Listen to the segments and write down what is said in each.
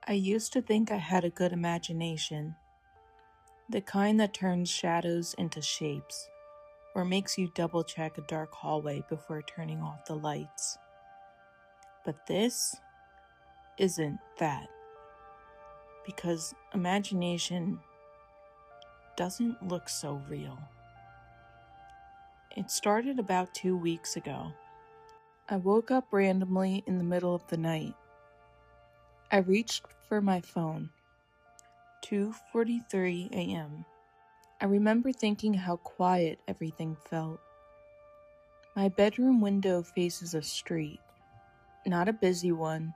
I used to think I had a good imagination, the kind that turns shadows into shapes, or makes you double check a dark hallway before turning off the lights. But this isn't that, because imagination doesn't look so real. It started about 2 weeks ago. I woke up randomly in the middle of the night. I reached for my phone. 2:43 a.m. I remember thinking how quiet everything felt. My bedroom window faces a street, not a busy one,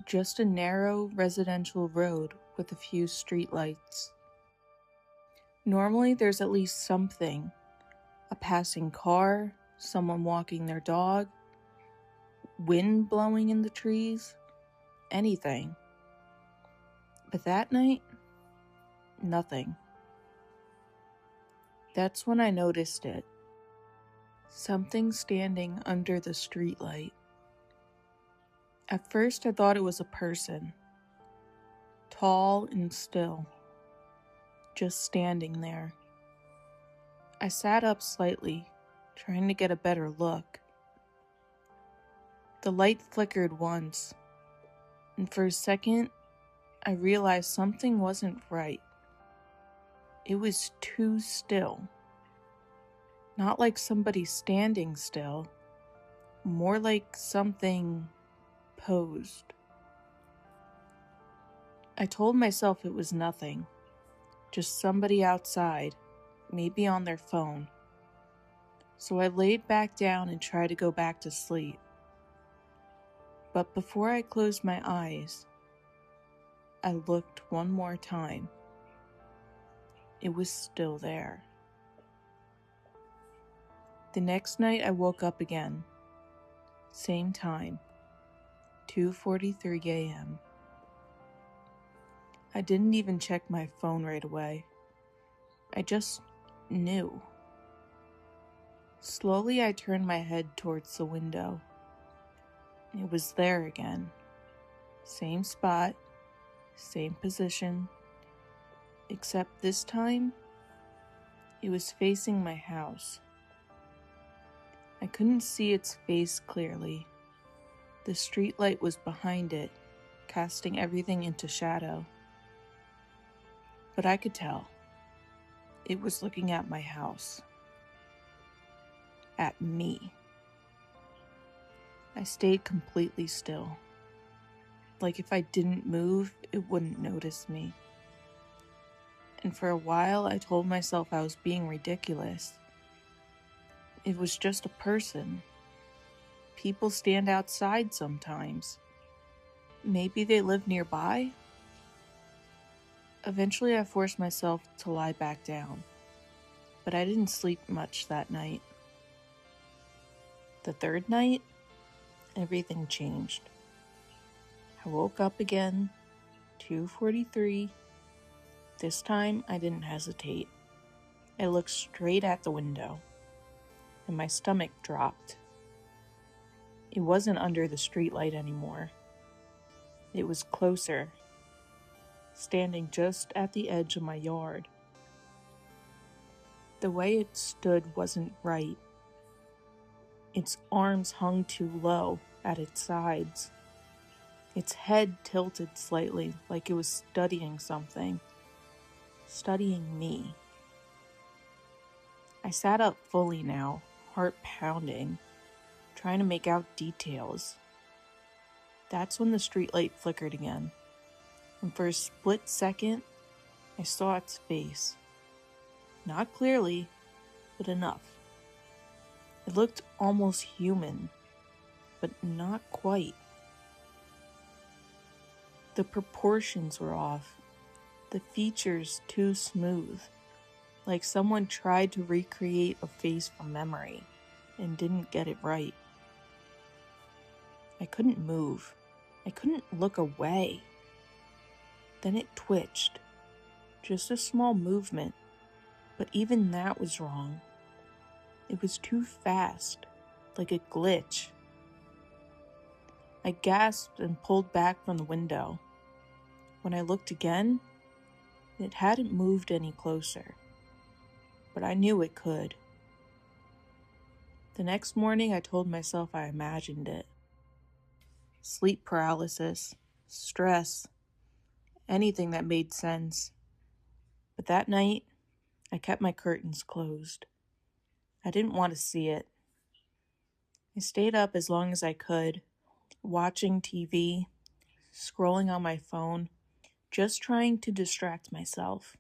just a narrow residential road with a few streetlights. Normally there's at least something, a passing car, someone walking their dog, wind blowing in the trees, anything. But that night, nothing. That's when I noticed it. Something standing under the streetlight. At first I thought it was a person, tall and still, just standing there. I sat up slightly, trying to get a better look. The light flickered once, and for a second, I realized something wasn't right. It was too still. Not like somebody standing still, more like something posed. I told myself it was nothing, just somebody outside, maybe on their phone. So I laid back down and tried to go back to sleep. But before I closed my eyes, I looked one more time. It was still there. The next night I woke up again. Same time, 2:43 a.m. I didn't even check my phone right away. I just knew. Slowly I turned my head towards the window. It was there again. Same spot, same position, except this time, it was facing my house. I couldn't see its face clearly. The streetlight was behind it, casting everything into shadow. But I could tell. It was looking at my house. At me. I stayed completely still. Like if I didn't move, it wouldn't notice me. And for a while, I told myself I was being ridiculous. It was just a person. People stand outside sometimes. Maybe they live nearby? Eventually, I forced myself to lie back down, but I didn't sleep much that night. The third night, everything changed. I woke up again, 2:43. This time, I didn't hesitate. I looked straight at the window, and my stomach dropped. It wasn't under the streetlight anymore. It was closer, standing just at the edge of my yard. The way it stood wasn't right. Its arms hung too low at its sides. Its head tilted slightly like it was studying something. Studying me. I sat up fully now, heart pounding, trying to make out details. That's when the streetlight flickered again, and for a split second, I saw its face. Not clearly, but enough. It looked almost human, but not quite. The proportions were off, the features too smooth, like someone tried to recreate a face from memory and didn't get it right. I couldn't move. I couldn't look away. Then it twitched. Just a small movement, but even that was wrong. It was too fast, like a glitch. I gasped and pulled back from the window. When I looked again, it hadn't moved any closer, but I knew it could. The next morning, I told myself I imagined it. Sleep paralysis, stress, anything that made sense. But that night, I kept my curtains closed. I didn't want to see it. I stayed up as long as I could, watching TV, scrolling on my phone, just trying to distract myself.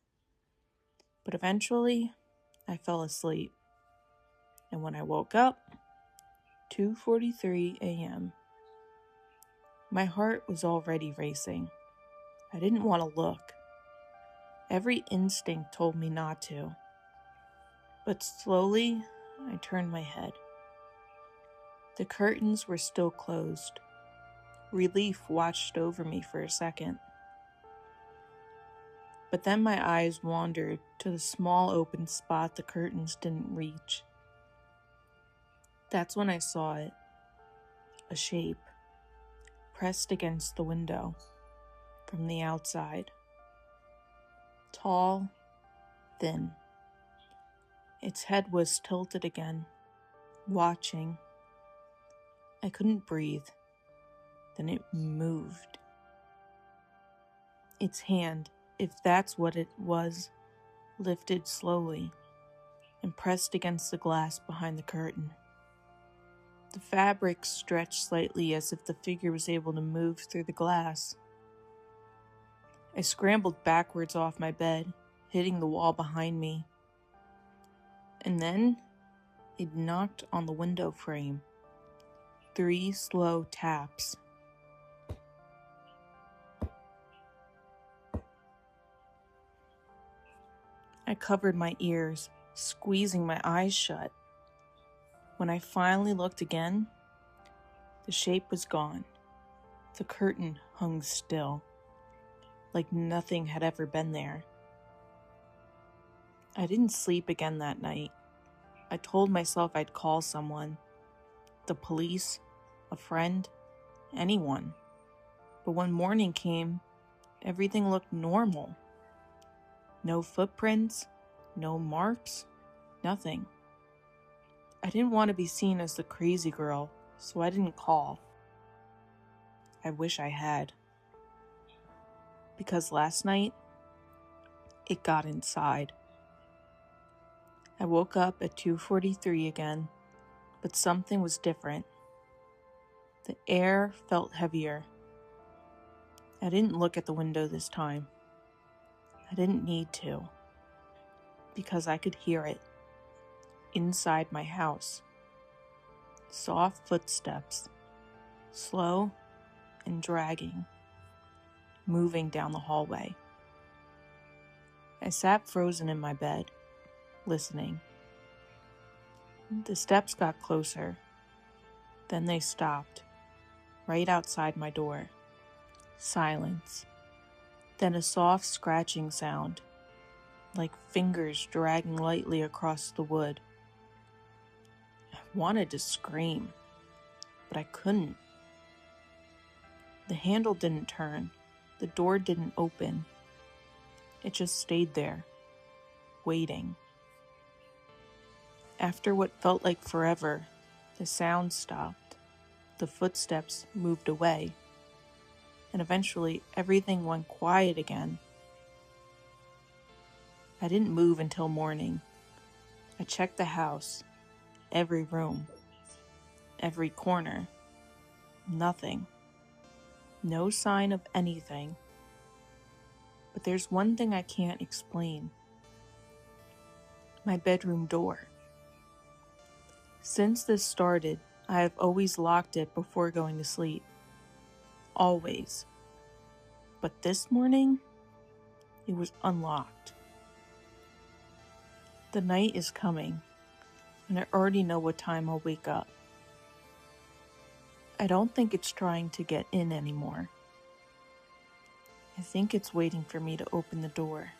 But eventually, I fell asleep. And when I woke up, 2:43 a.m., my heart was already racing. I didn't want to look. Every instinct told me not to. But slowly, I turned my head. The curtains were still closed. Relief watched over me for a second. But then my eyes wandered to the small open spot the curtains didn't reach. That's when I saw it. A shape, pressed against the window, from the outside. Tall, thin. Its head was tilted again, watching. I couldn't breathe. Then it moved. Its hand, if that's what it was, lifted slowly and pressed against the glass behind the curtain. The fabric stretched slightly as if the figure was able to move through the glass. I scrambled backwards off my bed, hitting the wall behind me. And then it knocked on the window frame. 3 slow taps. I covered my ears, squeezing my eyes shut. When I finally looked again, the shape was gone. The curtain hung still, like nothing had ever been there. I didn't sleep again that night. I told myself I'd call someone, the police, a friend, anyone. But when morning came, everything looked normal. No footprints, no marks, nothing. I didn't want to be seen as the crazy girl, so I didn't call. I wish I had. Because last night, it got inside. I woke up at 2:43 again, but something was different. The air felt heavier. I didn't look at the window this time. I didn't need to, because I could hear it inside my house. Soft footsteps, slow and dragging, moving down the hallway. I sat frozen in my bed, listening. The steps got closer. Then they stopped, right outside my door. Silence. Then a soft scratching sound, like fingers dragging lightly across the wood. I wanted to scream, but I couldn't. The handle didn't turn. The door didn't open. It just stayed there, waiting. After what felt like forever, the sound stopped. The footsteps moved away. And eventually, everything went quiet again. I didn't move until morning. I checked the house, every room, every corner. Nothing. No sign of anything. But there's one thing I can't explain. My bedroom door. Since this started, I have always locked it before going to sleep. Always. But this morning, it was unlocked. The night is coming, and I already know what time I'll wake up. I don't think it's trying to get in anymore. I think it's waiting for me to open the door.